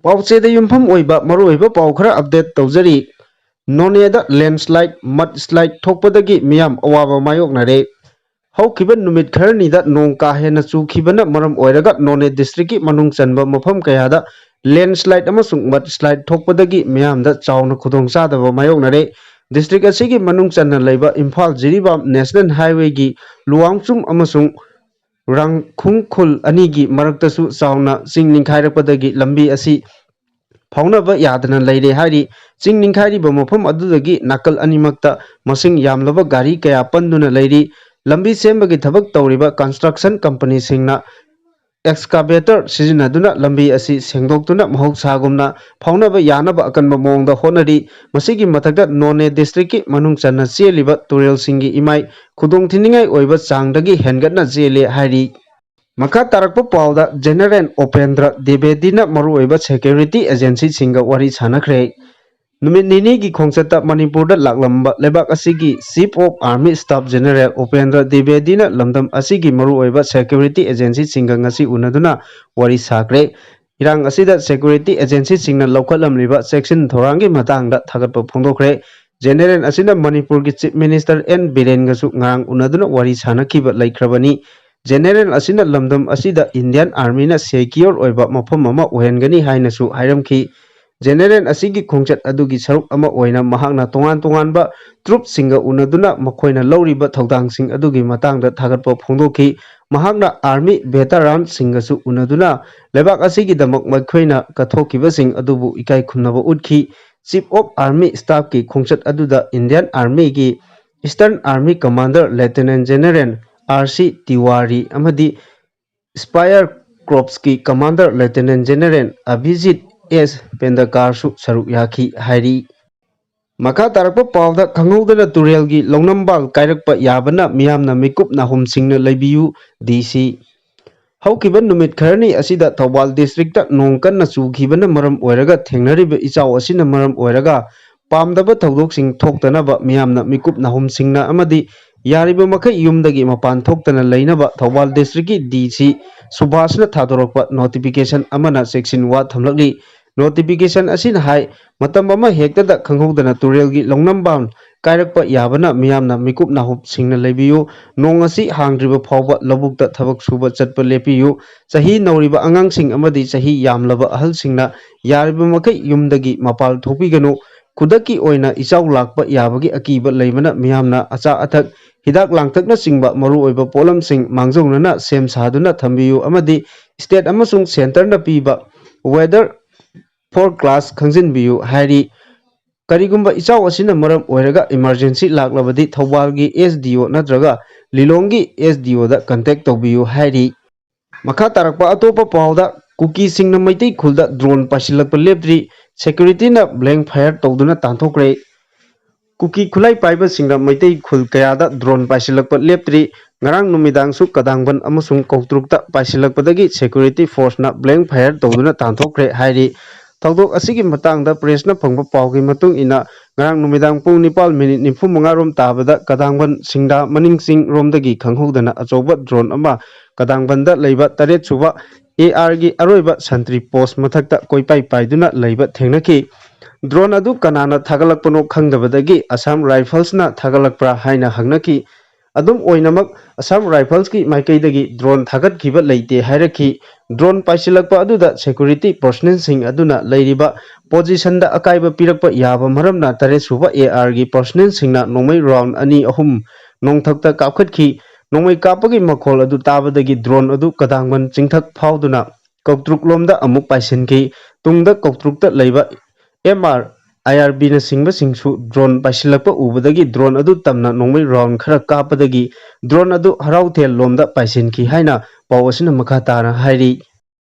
ꯄꯥꯎꯆꯦꯗ ꯌꯨꯝꯐꯝ ꯑꯣꯏꯕ ꯃꯔꯨꯑꯣꯏꯕ ꯄꯥꯎ ꯈꯔ ꯑꯞꯗꯦꯠ ꯇꯧꯖꯔꯤ꯫ ꯅꯣꯅꯦꯗ ꯂꯦꯟꯁ꯭ꯂꯥꯏꯗ ꯃꯗꯁ꯭ꯂꯥꯏꯗ ꯊꯣꯛꯄꯗꯒꯤ ꯃꯤꯌꯥꯝ ꯑꯋꯥꯕ ꯃꯥꯌꯣꯛꯅꯔꯦ꯫ ꯍꯧꯈꯤꯕ ꯅꯨꯃꯤꯠ ꯈꯔꯅꯤꯗ ꯅꯣꯡ ꯀꯥ ꯍꯦꯟꯅ ꯆꯨꯈꯤꯕꯅ ꯃꯔꯝ ꯑꯣꯏꯔꯒ ꯅꯣꯅꯦ ꯗꯤꯁꯇ꯭ꯔꯤꯛꯀꯤ ꯃꯅꯨꯡ ꯆꯟꯕ ꯃꯐꯝ ꯀꯌꯥꯗ ꯂꯦꯟꯁ꯭ꯂꯥꯏꯗ ꯑꯃꯁꯨꯡ ꯃꯗꯁ꯭ꯂꯥꯏꯗ ꯊꯣꯛꯄꯗꯒꯤ ꯃꯤꯌꯥꯝꯗ ꯆꯥꯎꯅ ꯈꯨꯗꯣꯡꯆꯥꯗꯕ ꯃꯥꯌꯣꯛꯅꯔꯦ꯫ ꯗꯤꯁꯇ꯭ꯔꯤꯛ ꯑꯁꯤꯒꯤ ꯃꯅꯨꯡ ꯆꯟꯅ ꯂꯩꯕ ꯏꯝꯐꯥꯜ ꯖꯤꯔꯤꯕꯥꯝ ꯅꯦꯁꯅꯦꯜ ꯍꯥꯏꯋꯦꯒꯤ ꯂꯨꯋꯥꯡꯆꯨꯝ ꯑꯃꯁꯨꯡ ꯔꯥꯡꯈꯨꯡꯈꯨꯜ ꯑꯅꯤꯒꯤ ꯃꯔꯛꯇꯁꯨ ꯆꯥꯎꯅ ꯆꯤꯡ ꯅꯤꯡꯈꯥꯏꯔꯛꯄꯗꯒꯤ ꯂꯝꯕꯤ ꯑꯁꯤ ꯐꯥꯎꯅꯕ ꯌꯥꯗꯅ ꯂꯩꯔꯦ ꯍꯥꯏꯔꯤ꯫ ꯆꯤꯡ ꯅꯤꯡꯈꯥꯏꯔꯤꯕ ꯃꯐꯝ ꯑꯗꯨꯗꯒꯤ ꯅꯥꯀꯜ ꯑꯅꯤꯃꯛꯇ ꯃꯁꯤꯡ ꯌꯥꯝꯂꯕ ꯒꯥꯔꯤ ꯀꯌꯥ ꯄꯟꯗꯨꯅ ꯂꯩꯔꯤ꯫ ꯂꯝꯕꯤ ꯁꯦꯝꯕꯒꯤ ꯊꯕꯛ ꯇꯧꯔꯤꯕ ꯀꯟꯁꯇ꯭ꯔꯛꯁꯟ ꯀꯝꯄꯅꯤꯁꯤꯡꯅ ꯑꯦꯛꯁꯀꯥꯚꯦꯇꯔ ꯁꯤꯖꯤꯟꯅꯗꯨꯅ ꯂꯝꯕꯤ ꯑꯁꯤ ꯁꯦꯡꯗꯣꯛꯇꯨꯅ ꯃꯍꯧꯁꯥꯒꯨꯝꯅ ꯐꯥꯎꯅꯕ ꯌꯥꯅꯕ ꯑꯀꯟꯕ ꯃꯑꯣꯡꯗ ꯍꯣꯠꯅꯔꯤ꯫ ꯃꯁꯤꯒꯤ ꯃꯊꯛꯇ ꯅꯣꯅꯦ ꯗꯤꯁꯇ꯭ꯔꯤꯛꯀꯤ ꯃꯅꯨꯡ ꯆꯟꯅ ꯆꯦꯜꯂꯤꯕ ꯇꯨꯔꯦꯜꯁꯤꯡꯒꯤ ꯏꯃꯥꯏ ꯈꯨꯗꯣꯡꯊꯤꯅꯤꯡꯉꯥꯏ ꯑꯣꯏꯕ ꯆꯥꯡꯗꯒꯤ ꯍꯦꯟꯒꯠꯅ ꯆꯦꯜꯂꯦ ꯍꯥꯏꯔꯤ꯫ ꯃꯈꯥ ꯇꯥꯔꯛꯄ ꯄꯥꯎꯗ ꯖꯦꯅꯔꯦꯜ ꯑꯣꯄꯦꯟꯗ꯭ꯔ ꯗꯤꯕꯦꯗꯤꯅ ꯃꯔꯨꯑꯣꯏꯕ ꯁꯦꯀ꯭ꯌꯨꯔꯤꯇꯤ ꯑꯦꯖꯦꯟꯁꯤꯁꯤꯡꯒ ꯋꯥꯔꯤ ꯁꯥꯅꯈ꯭ꯔꯦ꯫ ꯅꯨꯃꯤꯠ ꯅꯤꯅꯤꯒꯤ ꯈꯣꯡꯆꯠꯇ ꯃꯅꯤꯄꯨꯔꯗ ꯂꯥꯛꯂꯝꯕ ꯂꯩꯕꯥꯛ ꯑꯁꯤꯒꯤ chief of army staff general Upendra ꯗꯤꯕꯦꯗꯤꯅ ꯂꯝꯗꯝ ꯑꯁꯤꯒꯤ ꯃꯔꯨꯑꯣꯏꯕ ꯁꯦꯀ꯭ꯌꯨꯔꯤꯇꯤ ꯑꯦꯖꯦꯟꯁꯤꯁꯤꯡꯒ ꯉꯁꯤ ꯎꯅꯗꯨꯅ ꯋꯥꯔꯤ ꯁꯥꯈ꯭ꯔꯦ꯫ ꯏꯔꯥꯡ ꯑꯁꯤꯗ ꯁꯦꯀ꯭ꯌꯨꯔꯤꯇꯤ ꯑꯦꯖꯦꯟꯁꯤꯁꯤꯡꯅ ꯂꯧꯈꯠꯂꯝꯂꯤꯕ ꯆꯦꯛꯁꯤꯟ ꯊꯧꯔꯥꯡꯒꯤ ꯃꯇꯥꯡꯗ ꯊꯥꯒꯠꯄ ꯐꯣꯡꯗꯣꯛꯈ꯭ꯔꯦ꯫ ꯖꯦꯅꯔꯦꯜ ꯑꯁꯤꯅ ꯃꯅꯤꯄꯨꯔꯒꯤ ꯆꯤꯐ ꯃꯤꯅꯤꯁꯇꯔ ꯑꯦꯟ ꯕꯤꯔꯦꯟꯒꯁꯨ ꯉꯔꯥꯡ ꯎꯅꯗꯨꯅ ꯋꯥꯔꯤ ꯁꯥꯅꯈꯤꯕ ꯂꯩꯈ꯭ꯔꯕꯅꯤ꯫ ꯖꯦꯅꯔꯦꯜ ꯑꯁꯤꯅ ꯂꯝꯗꯝ ꯑꯁꯤꯗ ꯏꯟꯗꯤꯌꯟ ꯑꯥꯔꯃꯤꯅ ꯁꯦꯀ꯭ꯌꯣꯔ ꯑꯣꯏꯕ ꯃꯐꯝ ꯑꯃ ꯑꯣꯏꯍꯟꯒꯅꯤ ꯍꯥꯏꯅꯁꯨ ꯍꯥꯏꯔꯝꯈꯤ꯫ ꯖꯦꯅꯔꯦꯜ ꯑꯁꯤꯒꯤ ꯈꯣꯡꯆꯠ ꯑꯗꯨꯒꯤ ꯁꯔꯨꯛ ꯑꯃ ꯑꯣꯏꯅ ꯃꯍꯥꯛꯅ ꯇꯣꯉꯥꯟ ꯇꯣꯉꯥꯟꯕ ꯇ꯭ꯔꯨꯞꯁꯤꯡꯒ ꯎꯅꯗꯨꯅ ꯃꯈꯣꯏꯅ ꯂꯧꯔꯤꯕ ꯊꯧꯗꯥꯡꯁꯤꯡ ꯑꯗꯨꯒꯤ ꯃꯇꯥꯡꯗ ꯊꯥꯒꯠꯄ ꯐꯣꯡꯗꯣꯛꯈꯤ꯫ ꯃꯍꯥꯛꯅ ꯑꯥꯔꯃꯤ ꯚꯦꯇꯔꯥꯟꯁꯤꯡꯒꯁꯨ ꯎꯅꯗꯨꯅ ꯂꯩꯕꯥꯛ ꯑꯁꯤꯒꯤꯗꯃꯛ ꯃꯈꯣꯏꯅ ꯀꯠꯊꯣꯛꯈꯤꯕꯁꯤꯡ ꯑꯗꯨꯕꯨ ꯏꯀꯥꯏ ꯈꯨꯝꯅꯕ ꯎꯠꯈꯤ꯫ ꯆꯤꯐ ꯑꯣꯐ ꯑꯥꯔꯃꯤ ꯁ꯭ꯇꯥꯐꯀꯤ ꯈꯣꯡꯆꯠ ꯑꯗꯨꯗ ꯏꯟꯗꯤꯌꯟ ꯑꯥꯔꯃꯤꯒꯤ eastern army commander lieutenant general R C. Tiwari ꯑꯃꯗꯤ ꯁ꯭ꯄꯥꯏꯌꯔ ꯀꯣꯔꯞꯁꯀꯤ commander lieutenant general Abhijit S. ꯄꯦꯟꯗꯀꯥꯔꯁꯨ ꯁꯔꯨꯛ ꯌꯥꯈꯤ ꯍꯥꯏꯔꯤ꯫ ꯃꯈꯥ ꯇꯥꯔꯛꯄ ꯄꯥꯎꯗ ꯈꯪꯍꯧꯗꯅ ꯇꯨꯔꯦꯜꯒꯤ ꯂꯧꯅꯝꯕꯥꯜ ꯀꯥꯏꯔꯛꯄ ꯌꯥꯕꯅ ꯃꯤꯌꯥꯝꯅ ꯃꯤꯀꯨꯞ ꯅꯥꯍꯨꯝ ꯁꯤꯡꯅ ꯂꯩꯕꯤꯌꯨ꯫ ꯗꯤ.ꯁꯤ. ꯍꯧꯈꯤꯕ ꯅꯨꯃꯤꯠ ꯈꯔꯅꯤ ꯑꯁꯤꯗ ꯊꯧꯕꯥꯜ ꯗꯤꯁꯇ꯭ꯔꯤꯛꯇ ꯅꯣꯡ ꯀꯟꯅ ꯆꯨꯈꯤꯕꯅ ꯃꯔꯝ ꯑꯣꯏꯔꯒ ꯊꯦꯡꯅꯔꯤꯕ ꯏꯆꯥꯎ ꯑꯁꯤꯅ ꯃꯔꯝ ꯑꯣꯏꯔꯒ ꯄꯥꯝꯗꯕ ꯊꯧꯗꯣꯛꯁꯤꯡ ꯊꯣꯛꯇꯅꯕ ꯃꯤꯌꯥꯝꯅ ꯃꯤꯀꯨꯞ ꯅꯥꯍꯨꯝ ꯁꯤꯡꯅ ꯑꯃꯗꯤ ꯌꯥꯔꯤꯕ ꯃꯈꯩ ꯌꯨꯝꯗꯒꯤ ꯃꯄꯥꯟ ꯊꯣꯛꯇꯅ ꯂꯩꯅꯕ ꯊꯧꯕꯥꯜ ꯗꯤꯁꯇ꯭ꯔꯤꯛꯀꯤ ꯗꯤ.ꯁꯤ. ꯁꯨꯚꯥꯁꯅ ꯊꯥꯗꯣꯔꯛꯄ ꯅꯣꯇꯤꯐꯤꯀꯦꯁꯟ ꯑꯃꯅ ꯆꯦꯛꯁꯤꯟ ꯋꯥ ꯊꯝꯂꯛꯂꯤ꯫ ꯅꯣꯇꯤꯐꯤꯀꯦꯁꯟ ꯑꯁꯤꯅ ꯍꯥꯏ ꯃꯇꯝ ꯑꯃ ꯍꯦꯛꯇꯗ ꯈꯪꯍꯧꯗꯅ ꯇꯨꯔꯦꯜꯒꯤ ꯂꯧꯅꯝꯕꯥꯜ ꯀꯥꯏꯔꯛꯄ ꯌꯥꯕꯅ ꯃꯤꯌꯥꯝꯅ ꯃꯤꯀꯨꯞ ꯅꯥꯍꯨꯝ ꯁꯤꯡꯅ ꯂꯩꯕꯤꯌꯨ꯫ ꯅꯣꯡ ꯑꯁꯤ ꯍꯥꯡꯗ꯭ꯔꯤꯕ ꯐꯥꯎꯕ ꯂꯧꯕꯨꯛꯇ ꯊꯕꯛ ꯁꯨꯕ ꯆꯠꯄ ꯂꯦꯞꯄꯤꯌꯨ꯫ ꯆꯍꯤ ꯅꯧꯔꯤꯕ ꯑꯉꯥꯡꯁꯤꯡ ꯑꯃꯗꯤ ꯆꯍꯤ ꯌꯥꯝꯂꯕ ꯑꯍꯜꯁꯤꯡꯅ ꯌꯥꯔꯤꯕ ꯃꯈꯩ ꯌꯨꯝꯗꯒꯤ ꯃꯄꯥꯟ ꯊꯣꯛꯄꯤꯒꯅꯨ꯫ ꯈꯨꯗꯛꯀꯤ ꯑꯣꯏꯅ ꯏꯆꯥꯎ ꯂꯥꯛꯄ ꯌꯥꯕꯒꯤ ꯑꯀꯤꯕ ꯂꯩꯕꯅ ꯃꯤꯌꯥꯝꯅ ꯑꯆꯥ ꯑꯊꯛ ꯍꯤꯗꯥꯛ ꯂꯥꯡꯊꯛꯅꯆꯤꯡꯕ ꯃꯔꯨꯑꯣꯏꯕ ꯄꯣꯠꯂꯝꯁꯤꯡ ꯃꯥꯡꯖꯧꯅꯅ ꯁꯦꯝ ꯁꯥꯗꯨꯅ ꯊꯝꯕꯤꯌꯨ ꯑꯃꯗꯤ ꯁ꯭ꯇꯦꯠ ꯑꯃꯁꯨꯡ ꯁꯦꯟꯇꯔꯅ ꯄꯤꯕ ꯋꯦꯗꯔ ꯐꯣꯔꯀꯥꯁꯠ ꯈꯪꯖꯤꯟꯕꯤꯌꯨ ꯍꯥꯏꯔꯤ꯫ ꯀꯔꯤꯒꯨꯝꯕ ꯏꯆꯥꯎ ꯑꯁꯤꯅ ꯃꯔꯝ ꯑꯣꯏꯔꯒ ꯏꯃꯔꯖꯦꯟꯁꯤ ꯂꯥꯛꯂꯕꯗꯤ ꯊꯧꯕꯥꯜꯒꯤ ꯑꯦꯁ.ꯗꯤ.ꯑꯣ. ꯅꯠꯇ꯭ꯔꯒ ꯂꯤꯂꯣꯡꯒꯤ ꯑꯦꯁ.ꯗꯤ.ꯑꯣ.ꯗ ꯀꯟꯇꯦꯛ ꯇꯧꯕꯤꯌꯨ ꯍꯥꯏꯔꯤ꯫ ꯃꯈꯥ ꯇꯥꯔꯛꯄ ꯑꯇꯣꯞꯄ ꯄꯥꯎꯗ ꯀꯨꯀꯤꯁꯤꯡꯅ ꯃꯩꯇꯩ ꯈꯨꯜꯗ ꯗ꯭ꯔꯣꯟ ꯄꯥꯏꯁꯤꯜꯂꯛꯄ ꯂꯦꯞꯇ꯭ꯔꯤ꯫ ꯁꯦꯀ꯭ꯌꯨꯔꯤꯇꯤꯅ ꯕ꯭ꯂꯦꯡ ꯐꯥꯌꯔ ꯇꯧꯗꯨꯅ ꯇꯥꯟꯊꯣꯛꯈ꯭ꯔꯦ꯫ ꯀꯨꯀꯤ ꯈꯨꯠꯂꯥꯏ ꯄꯥꯏꯕꯁꯤꯡꯅ ꯃꯩꯇꯩ ꯈꯨꯜ ꯀꯌꯥꯗ ꯗ꯭ꯔꯣꯟ ꯄꯥꯏꯁꯤꯜꯂꯛꯄ ꯂꯦꯞꯇ꯭ꯔꯤ꯫ ꯉꯔꯥꯡ ꯅꯨꯃꯤꯗꯥꯡꯁꯨ ꯀꯗꯥꯡꯕꯟ ꯑꯃꯁꯨꯡ ꯀꯧꯇ꯭ꯔꯨꯛꯇ ꯄꯥꯏꯁꯤꯜꯂꯛꯄꯗꯒꯤ ꯁꯦꯀ꯭ꯌꯨꯔꯤꯇꯤ ꯐꯣꯔꯁꯅ ꯕ꯭ꯂꯦꯡ ꯐꯥꯌꯔ ꯇꯧꯗꯨꯅ ꯇꯥꯟꯊꯣꯛꯈ꯭ꯔꯦ ꯍꯥꯏꯔꯤ꯫ ꯊꯧꯗꯣꯛ ꯑꯁꯤꯒꯤ ꯃꯇꯥꯡꯗ ꯄ꯭ꯔꯦꯁꯅ ꯐꯪꯕ ꯄꯥꯎꯒꯤ ꯃꯇꯨꯡ ꯏꯟꯅ ꯉꯔꯥꯡ ꯅꯨꯃꯤꯗꯥꯡ ꯄꯨꯡ 9:45 ꯔꯣꯝ ꯇꯥꯕꯗ ꯀꯗꯥꯡꯕꯟ ꯁꯤꯡꯗꯥ ꯃꯅꯤꯡꯆꯤꯡ ꯔꯣꯝꯗꯒꯤ ꯈꯪꯍꯧꯗꯅ ꯑꯆꯧꯕ ꯗ꯭ꯔꯣꯟ ꯑꯃ ꯀꯗꯥꯡꯕꯟꯗ ꯂꯩꯕ 7 ꯁꯨꯕ ꯑꯦ.ꯑꯥꯔ.ꯒꯤ ꯑꯔꯣꯏꯕ ꯁꯟꯇ꯭ꯔꯤ ꯄꯣꯁꯠ ꯃꯊꯛꯇ ꯀꯣꯏꯄꯥꯏ ꯄꯥꯏꯗꯨꯅ ꯂꯩꯕ ꯊꯦꯡꯅꯈꯤ꯫ ꯗ꯭ꯔꯣꯟ ꯑꯗꯨ ꯀꯅꯥꯅ ꯊꯥꯒꯠꯂꯛꯄꯅꯣ ꯈꯪꯗꯕꯗꯒꯤ ꯑꯁꯥꯝ ꯔꯥꯏꯐꯜꯁꯅ ꯊꯥꯒꯠꯂꯛꯄ꯭ꯔꯥ ꯍꯥꯏꯅ ꯍꯪꯅꯈꯤ꯫ ꯑꯗꯨꯝ ꯑꯣꯏꯅꯃꯛ ꯑꯁꯥꯝ ꯔꯥꯏꯐꯜꯁꯀꯤ ꯃꯥꯏꯀꯩꯗꯒꯤ ꯗ꯭ꯔꯣꯟ ꯊꯥꯒꯠꯈꯤꯕ ꯂꯩꯇꯦ ꯍꯥꯏꯔꯛꯈꯤ꯫ ꯗ꯭ꯔꯣꯟ ꯄꯥꯏꯁꯤꯜꯂꯛꯄ ꯑꯗꯨꯗ ꯁꯦꯀ꯭ꯌꯨꯔꯤꯇꯤ ꯄꯔꯁꯣꯅꯦꯜꯁꯤꯡ ꯑꯗꯨꯅ ꯂꯩꯔꯤꯕ ꯄꯣꯖꯤꯁꯟꯗ ꯑꯀꯥꯏꯕꯄꯤꯔꯛꯄ ꯌꯥꯕ ꯃꯔꯝꯅ 7 ꯁꯨꯕ ꯑꯦ.ꯑꯥꯔ.ꯒꯤ ꯄꯔꯁꯣꯅꯦꯜꯁꯤꯡꯅ ꯅꯣꯡꯃꯩ ꯔꯥꯎꯟꯗ 2-3 ꯅꯣꯡꯊꯛꯇ ꯀꯥꯞꯈꯠꯈꯤ꯫ ꯅꯣꯡꯃꯩ ꯀꯥꯞꯄꯒꯤ ꯃꯈꯣꯜ ꯑꯗꯨ ꯇꯥꯕꯗꯒꯤ ꯗ꯭ꯔꯣꯟ ꯑꯗꯨ ꯀꯗꯥꯡꯕꯟ ꯆꯤꯡꯊꯛ ꯐꯥꯎꯗꯨꯅ ꯀꯧꯇ꯭ꯔꯨꯛ ꯂꯣꯝꯗ ꯑꯃꯨꯛ ꯄꯥꯏꯁꯤꯟꯈꯤ꯫ ꯇꯨꯡꯗ ꯀꯧꯇ꯭ꯔꯨꯛꯇ ꯂꯩꯕ ꯑꯥꯏ.ꯑꯥꯔ.ꯕꯤꯅꯆꯤꯡꯕꯁꯤꯡꯁꯨ ꯗ꯭ꯔꯣꯟ ꯄꯥꯏꯁꯤꯜꯂꯛꯄ ꯎꯕꯗꯒꯤ ꯗ꯭ꯔꯣꯟ ꯑꯗꯨ ꯇꯝꯅ ꯅꯣꯡꯃꯩ ꯔꯥꯎꯟꯗ ꯈꯔ ꯀꯥꯞꯄꯗꯒꯤ ꯗ꯭ꯔꯣꯟ ꯑꯗꯨ ꯍꯔꯥꯎꯊꯦꯜ ꯂꯣꯝꯗ ꯄꯥꯏꯁꯤꯟꯈꯤ ꯍꯥꯏꯅ ꯄꯥꯎ ꯑꯁꯤꯅ ꯃꯈꯥ ꯇꯥꯅ ꯍꯥꯏꯔꯤ꯫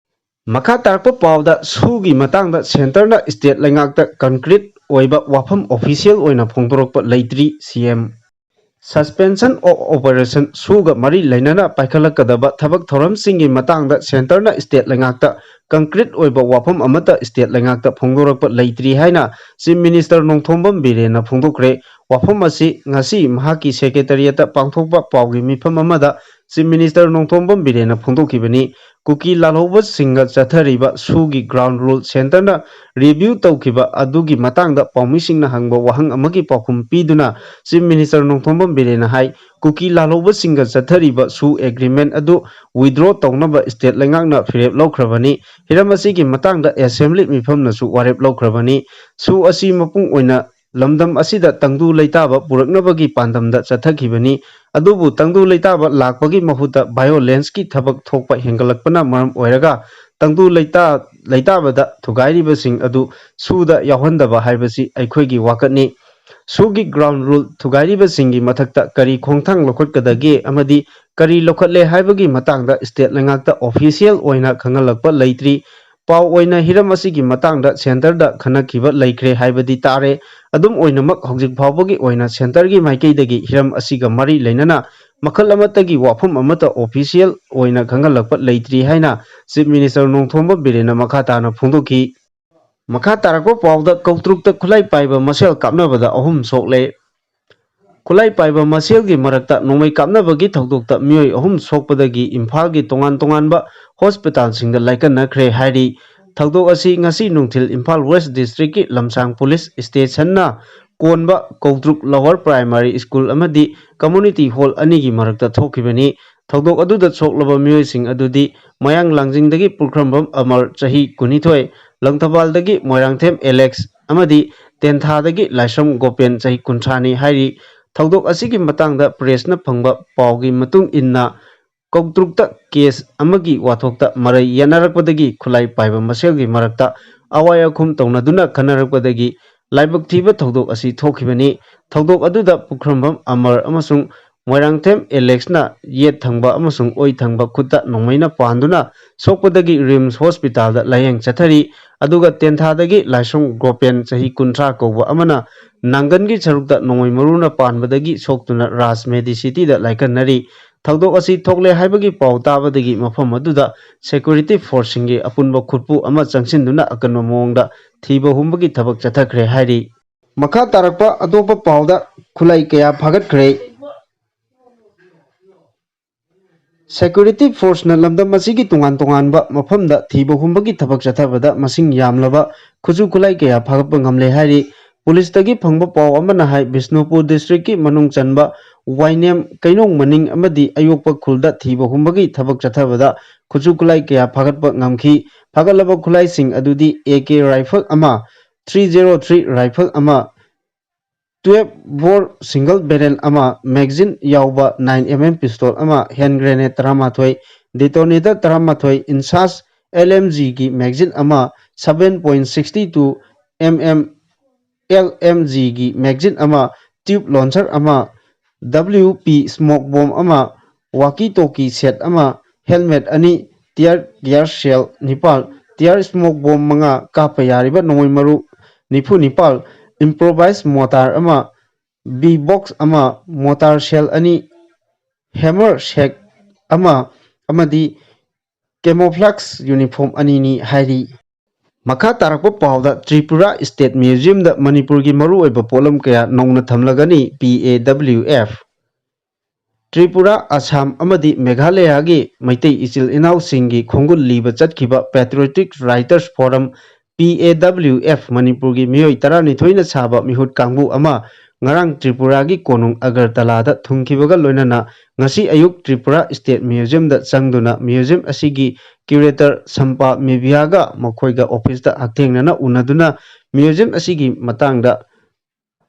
ꯃꯈꯥ ꯇꯥꯔꯛꯄ ꯄꯥꯎꯗ ꯁꯨꯒꯤ ꯃꯇꯥꯡꯗ ꯁꯦꯟꯇꯔꯅ ꯁ꯭ꯇꯦꯠ ꯂꯩꯉꯥꯛꯇ ꯀꯟꯀ꯭ꯔꯤꯠ ꯑꯣꯏꯕ ꯋꯥꯐꯝ ꯑꯣꯐꯤꯁꯤꯌꯦꯜ ꯑꯣꯏꯅ ꯐꯣꯡꯗꯣꯔꯛꯄ ꯂꯩꯇ꯭ꯔꯤ꯫ ꯁꯤ.ꯑꯦꯝ. ꯁꯁꯄꯦꯟꯁꯟ ꯑꯣꯐ ꯑꯣꯄꯔꯦꯁꯟ ꯁꯨꯒ ꯃꯔꯤ ꯂꯩꯅꯅ ꯄꯥꯏꯈꯠꯂꯛꯀꯗꯕ ꯊꯕꯛ ꯊꯧꯔꯝꯁꯤꯡꯒꯤ ꯃꯇꯥꯡꯗ ꯁꯦꯟꯇꯔꯅ ꯁ꯭ꯇꯦꯠ ꯂꯩꯉꯥꯛꯇ ꯀꯟꯀ꯭ꯔꯤꯠ ꯑꯣꯏꯕ ꯋꯥꯐꯝ ꯑꯃꯠꯇ ꯁ꯭ꯇꯦꯠ ꯂꯩꯉꯥꯛꯇ ꯐꯣꯡꯗꯣꯔꯛꯄ ꯂꯩꯇ꯭ꯔꯤ ꯍꯥꯏꯅ ꯆꯤꯐ ꯃꯤꯅꯤꯁꯇꯔ ꯅꯣꯡꯊꯣꯝꯕꯝ ꯕꯤꯔꯦꯟꯅ ꯐꯣꯡꯗꯣꯛꯈ꯭ꯔꯦ꯫ ꯋꯥꯐꯝ ꯑꯁꯤ ꯉꯁꯤ ꯃꯍꯥꯛꯀꯤ ꯁꯦꯀ꯭ꯔꯦꯇꯔꯤꯌꯦꯠꯇ ꯄꯥꯡꯊꯣꯛꯄ ꯄꯥꯎꯒꯤ ꯃꯤꯐꯝ ꯑꯃꯗ Chief Minister Nongthombam Birena Phongdokibani Kuki lalhouba singa chathariba sugi ground rule center na review tawkiba adugi matangda paumisingna hangba wahang amagi paukhum piduna Chief Minister Nongthombam Birena hai Kuki lalhouba singa chathariba su agreement adu withdraw tawnaba state lengakna firep lawkhrabani hiram asigi matangda assembly mifamna su warep lawkhrabani su asi mapung oina lamdam asida tangdu leitaba puraknabagi pandamda chathakibani adubu tangdu leitaba lakpagi mahuta violence ki thabak thokpa hengalakpana maram oiraga tangdu leitabada thugairibasing adu suda yawhandaba haibasi aikhoigi wakatni sugi ground rule thugairibasingi mathakta kari khongthang lokhatkadage amadi kari lokhatle haibagi matangda state lengakta official oina khangalakpa leitri pau oina hiram asigi matangda center da khanakhiba laikre haibadi tare adum oinamak hojik phawbagi oina center gi maikeidagi hiram asiga mari leinana makhal amatagi wafum amata official oina khangalakpa leitri haina Chief Minister Nongthomba Birena makhatana phongdoki makha tarakpa pauda kautrukta khulai paiba masel kapnabada ahum sokle Khulai Paiba Masel gi marakta Nongmei kapnabagi thokdokta mioi ahum sokpadagi Imphal gi tongan-tonganba hospital singda Tannakhre hairi thokdok asi ngasi nungthil Imphal West District ki Lamsang Police Station na konba Kautruk Lower Primary School amadi community hall ani gi marakta thokibani thokdok aduda soklaba mioi sing adudi mayang langjingdagi pulkrambam Amar chahi kunithoi Langthabaldagi Moirangthem Alex amadi Tenthadagi Laisam Gopen chahi kunthani hairi thokdok asigi matangda pressna phangba paugi matung inna Kautrukta case amagi wathokta marai yanarakpadagi Khulai Paiba Maselgi marakta awayakhum tawnaduna khanarapadagi laibak thiba thokdok asi thokibani thokdok aduda pukrambam Amar amasung Moirangthem Alexna yet thangba amasung oi thangba khutta Nongmeina panduna sokpadagi Rims Hospital da layeng chathari aduga tenthadagi Laisung Gopen chahi kunthra koba amana Nangangi charukta Nongmei maruna panbadagi soktuna Ras Medicity da laikannari thokdok asi thokle haibagi pau tabadagi mafam aduda security force singi apunba khutpu ama changsinduna akanma mongda thiba humbagi thabak chathakre hairi makha tarakpa adopa pauda Khulai kaya phagatkre Security force na lamdam masigi tungan-tunganba mafamda thiba humbagi thabak chathabada masing yamlaba khuju khulai kaya phagappa ngamle hairi police tagi phangba paw amana hai Bishnupur district ki manung chanba Wainem Kainong Maning amadi ayokpa khulda thiba humbagi thabak chathabada khuju khulai kaya phagatpa ngamkhi phagalaba khulai sing adudi AK rifle ama 303 rifle ama 12 bore single barrel ama magazine yauba 9mm pistol ama hand grenade taramathoi detonator taramathoi insas LMG gi magazine ama 7.62 mm LMG gi magazine ama tube launcher ama WP smoke bomb ama walkie talkie set ama helmet ani tear gas shell nipal tear smoke bomb manga kapa yariba nongoi maru nifu nipal improvised mortar ama B box ama mortar shell ani hammer shack ama amadi camouflage uniform ani ni hairi makha tarakpa pauda Tripura State Museum da Manipur gi maru oiba polam kaya nongna thamlagani PAWF Tripura Assam amadi Meghalaya gi Maitai Ichil Inau Singi Khongul liba chatkiba Patriotic Writers Forum PAWF Manipur gi mioi tarani thoina saba mihut kangbu ama ngarang Tripura gi konung Agartala da thungkibaga loinana ngasi ayuk Tripura State Museum da changduna museum asigi curator Sampa Mebiaga makhoiga office da haktengnana unaduna museum asigi matangda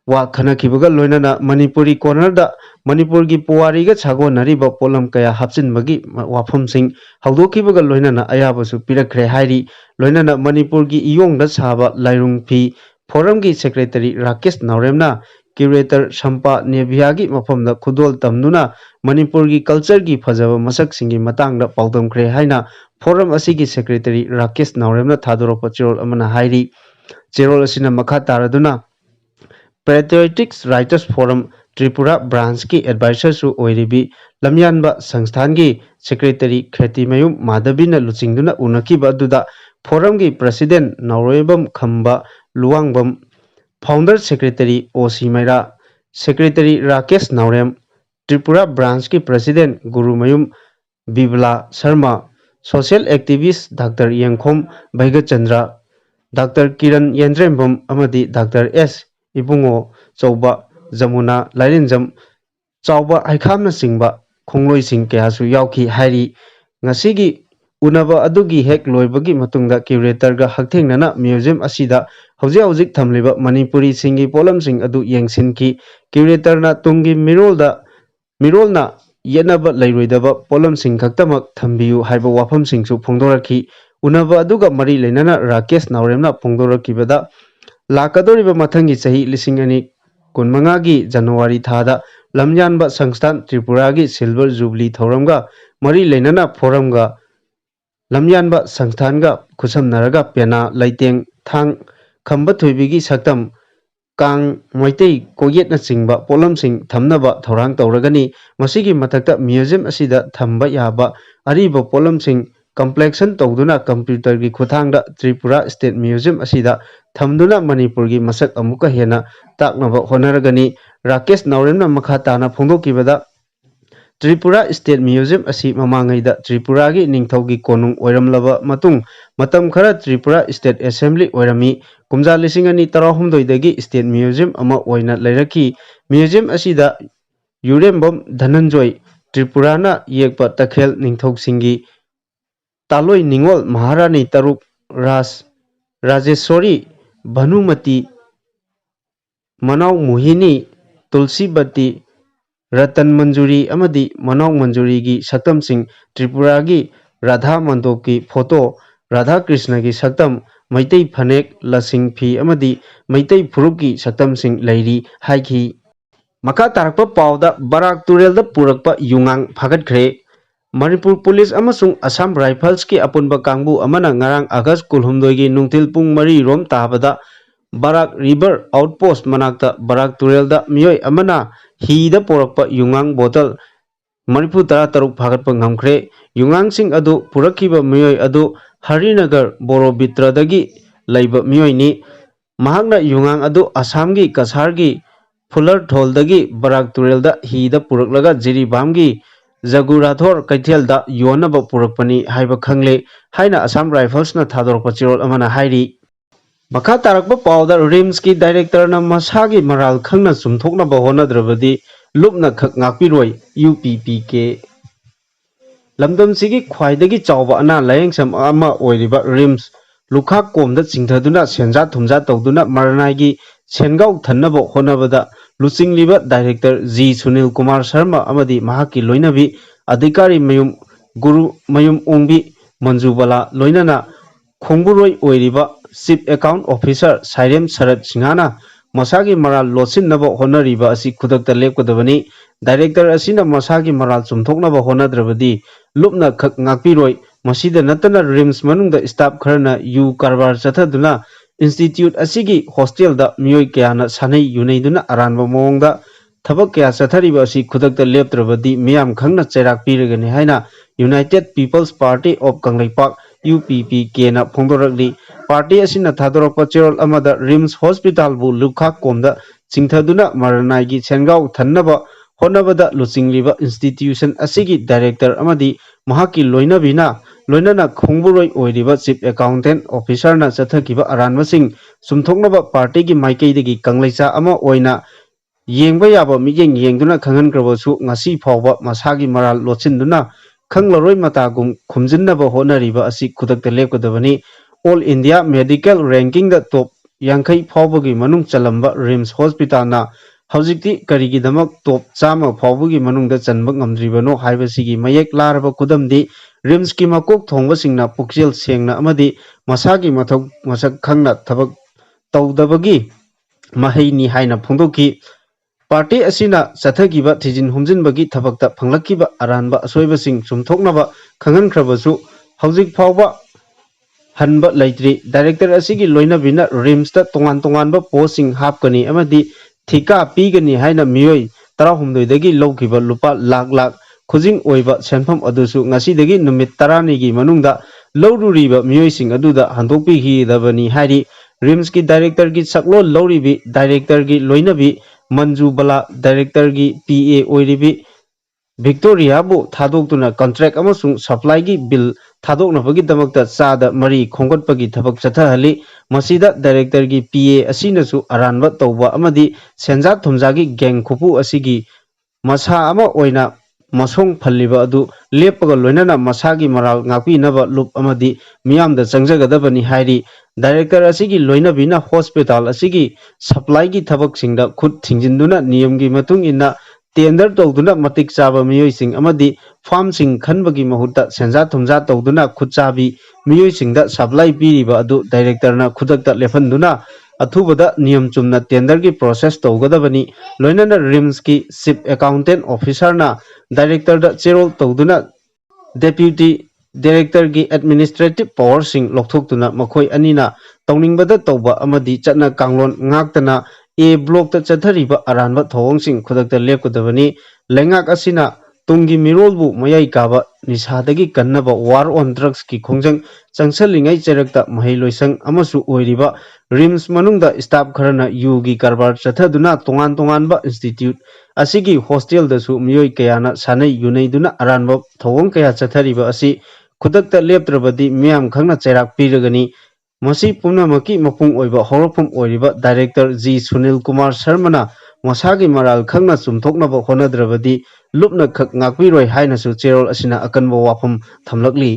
wa khanakibaga loinana Manipuri corner da Manipur gi puwari ga chago nariba polam kaya hapsin bagi wafam sing haudokibaga loinana ayabasu pirakre hairi loinana Manipur gi iyong da saba lairung phi forum gi secretary Rakesh Nauremna curator Sampa Nebiagi mafamda khudol tamduna Manipur gi culture gi phajaba masak singi matangda paudamkhre haina forum asigi secretary Rakesh Nauremna thadoropa chirol amana hairi chirol asina makha taraduna Patriotic Writers Forum Tripura branch ki advisor su oiribi lamyanba sangstan gi secretary Khetimayum Madhabina luchingduna unakiba aduda forum gi president Naurebam Khamba Luwangbam Founder Secretary O.C. Maira, Secretary Rakesh Naurem, Tripura branch ki president Gurumayum Bibla Sharma, social activist Dr. Yangkhom Bhaigachandra, Dr. Kiran Yendrembam amadi Dr. S. Ibungo Chauba Jamuna Lairinjam Chauba Aikhamna Singba Khongloi Sing Kyasu Yauki Hari Ngasigi Unaba adugi hek loibagi matungda curator ga hakthengna museum asida hauzik thamliba Manipuri Singi polam sing adu yengsinki curator na tungi mirolna yenaba lairoidaba polam sing khaktamak thambiu haiba wafam singsu phongdoraki unaba aduga mari leinana Rakesh Nauremna phongdorakibada lakadoriba mathangi chahi lising ani kunmanga gi January thada lamyanba sangstan Tripura gi silver jubilee thoramga mari leinana foramga lamyanba sangstanga khusamnaraga pena laiteng thang khamba thoibigi saktam kang maitei koyet na chingba polam sing thamnaba thorang tawragani masigi matakta museum asida thamba yaba ariba polam sing complexion tawduna computer gi khuthangda Tripura State Museum asida thamduna Manipur gi masak amuka hena taknaba honaragani Rakesh Nauremna makha tana phongdokibada Tripura State Museum asi mamangaida Tripura gi ningthaugi konung oiramlaba matung matam khara Tripura State Assembly oirami kumja lising ani tarahumdoi dagi State Museum ama oina lairaki museum asida Yurembam Dhananjoy Tripurana yekpa takhel ningthau singi taloi ningol Maharani Taruk Rajeshwari Bhanumati Manau Mohini Tulsibati Ratan Manjuri amadi Manau Manjuri gi saktam sing Tripura gi Radha Mandop ki photo Radha Krishna gi saktam Maitei Phanek Lasing Phi amadi Maitei Phuruk gi saktam sing lairi haiki Maka tarakpa pauda Barak Turel da purakpa yungang phagatkhre Manipur Police amasung Assam Rifles ki apunba kangbu amana ngarang August 12 gi nungtil pung 3 rom tabada Barak River Outpost manakta Barak Turel da miyoi amana hi da porakpa yungang bottle Manipur tara taruk phagatpa ngamkhre yungang sing adu purakiba miyoi adu Harinagar Borobitra dagi laiba miyoi ni mahakna yungang adu Assam gi Kasar gi Fuller Thol dagi Barak Turel da hi da puraklaga Jiribam gi Jagurathor Kaithel da yonaba purakpani haiba khangle haina Assam Rifles na thadorpa chirol amana hairi Makha tarakpa pauda RIMS ki director na masagi maral khangna sumthoknaba honadrabadi lupna khak ngakpiroi UPPK lamdam sigi khwaidagi chawba ana layengsam ama oiriba RIMS lukhak komda chingthaduna senja thumja tawduna maranai gi sengau thannaba honabada lucingliba director G Sunil Kumar Sharma amadi mahaki loinabi adhikari mayum guru mayum ongbi manjubala loinana khongburoi oiriba Chief Account Officer Sairem Sarat Singhana masagi maral losinaba honariba asi khudakta lepkadabani director asina masagi maral chumthoknaba honadrabadi lupna khak ngakpiroi masida natana RIMS manungda staff kharna yu karbar chathaduna institute asigi hostel da miyoi kyana sanai yuneiduna aranba mongda thabak kya chathariba asi khudakta leptrabadi miyam khangna chairak piragani haina United People's Party of Kanglaipak UPPK na phongdorakli party asina thadorokpa cherol amada RIMS hospital bu lukhak komda chingthaduna maranai gi sengau thannaba honabada lucingliba institution asigi director amadi mahaki loinabina loinana khongburoi oiriba chief accountant officer na chathakiba aranmasing sumthoknaba party gi maikeidagi kanglaisa ama oina yengba yaba miyeng yengduna khangankrabasu ngasi phawba masagi maral lochinduna khanglaroi matagum khumjinnaba honariba asi khudakta lepkadabani All India Medical Ranking da top yankai phawbagi manung chalamba RIMS Hospital na haujikti karigidamak top chama phawbagi manungda chanba ngamdribano haibasigi mayek laraba kudamdi RIMS ki makok thongba singna pukjel sengna amadi masagi mathok masak khangna thabak tawdabagi mahaini haina phongdoki party asina chathagiba thijin humjinbagi thabakta phanglakiba aranba asoibasing sumthoknaba khangankhrabasu haujik phawba hanba laitri director asigi loinabina RIMS ta tongan ba posting hapkani amadi thika pigani haina miyoi 18 dagi lawkiba lupa lakh khujing oiba senpham adusu ngasidagi numit 10 gi manungda lawruriba miyoi sing aduda handokpi hi dabani hairi RIMS ki director ki saklo lawribi director ki loinabi Manju Bala director ki PA oiribi भिक्टोरियाबु थादोक्तुना contract अमसुंग supply की bill थादोक्नबगीदमक्ता चादा मरी खोंगटपगी थबक चथहली मसीदा director की पीए असिनसु अरानबा तौबा अमदी सेंजा थुमजागी गैंग खुपु असिगी मसा अमा ओइना मसोंग फल्लिबा अदु लेपगा लोइनना मसागी मराल ngapi लुप अमदी मियामदा चंगजगदबनी हाइरी डायरेक्टर असिगी लोइनबिना हॉस्पिटल असिगी सप्लाई की थबक सिंगदा खुद थिंजिंदुना नियम की मतुंग इन्ना टेंडर तौदुना मतिक चाबा मियोइसिंग अमदी फार्म सिंग खनबगी महुत्ता सेंजा थुमजा तौदुना खुद चाबी मियोइसिंगदा सप्लाई पीरिबा अदु डायरेक्टरना खुदकता लेफनदुना अथुबदा नियम चुमना टेंडर की प्रोसेस तौगदबनी लोइनना रिम्स की चीफ अकाउंटेंट ऑफिसर ना डायरेक्टर दा चेरोल तौदुना डेप्यूटी डायरेक्टर की एडमिनिस्ट्रेटिव पावर सिंग लौथोक्तुना मखोय अनिना तौनिंगबदा तौबा अमदी चटना कांगलोन ngakतना ए ब्लॉक ता चथरीबा अरानबा थोंगसिंग खुदकता लेपकदबनी लेंगाक असिना तुंगी मिरोलबु मयाई काबा निसादगी कन्नबा वार ऑन ड्रग्स की खोंजंग चंगसलिंगै चेरक्ता महिलोइसंग अमसु ओइरिबा रिम्स मनुंगदा स्टाफ खरना युगी कारबार चथदुना तोंगान तोंगानबा इंस्टीट्यूट असिगी हॉस्टेल दसु मियोई कयाना सानै युनैदुना अरानबा थोंग कया चथरीबा असि खुदकता लेपत्रबदी मियाम खंगना चेराक पीरगनी मसी पुनमकी मपुंग ओइबा हौरफम ओइरिबा डायरेक्टर जी सुनील कुमार शर्मना मसागी मराल खंगना चुमथोकनबा होनद्रबदी लुपना खक ngakpiroi hainasu चेरोल असिना अकनबा वाफम थमलकली